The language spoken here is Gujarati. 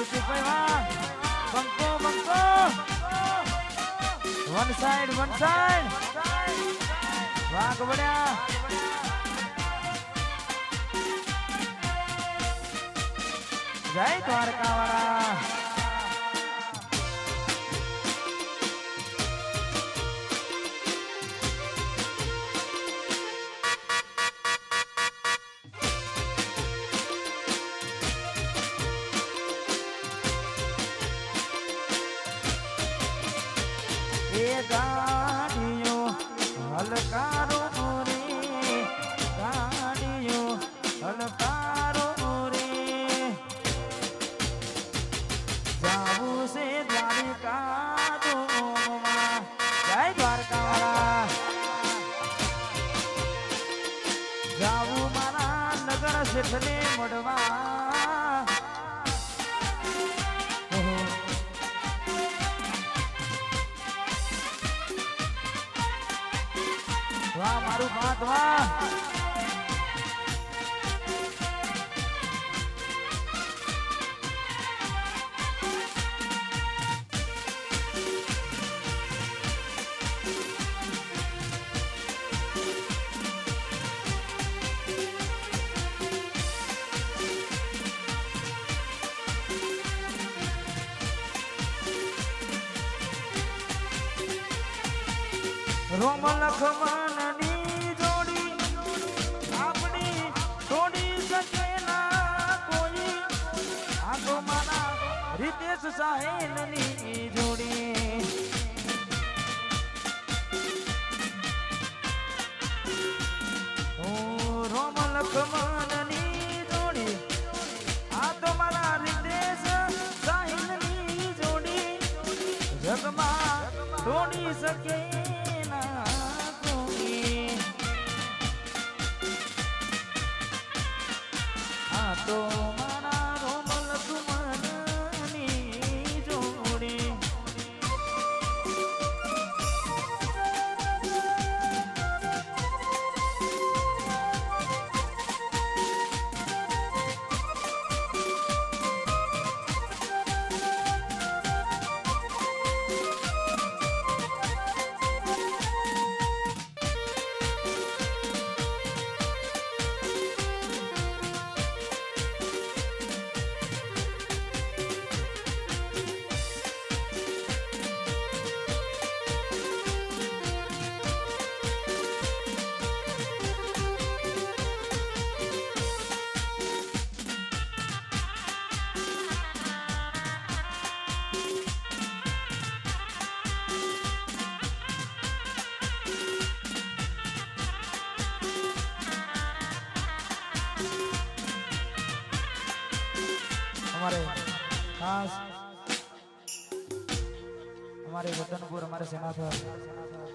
ઋષિભાઈ વાહ બંકો બંકો વન સાઈડ વાહ કબડ્યા જય દ્વારકા વાળા ગાડીઓ હલકારો રે ગાડીઓ હલકારો રે જાવું છે દ્વારકા ધોમમાં જય દ્વારકા વાળા જાવું મારા નગર શેઠને મળવા વાહ મારું ભાત વાહ રોમ લખમણની જોડી આપણી તોડી શકે ના કોઈ આ તો મારા રીતેશ સાહેલની જોડી રોમ લખમણની જોડી આ તો મારા રીતેશ સાહેલની જોડી જગમાં તોડી શકે તો મારા રોમલ સુમનની જોડી हमारे खास हमारे वतनपुर हमारे सेना पर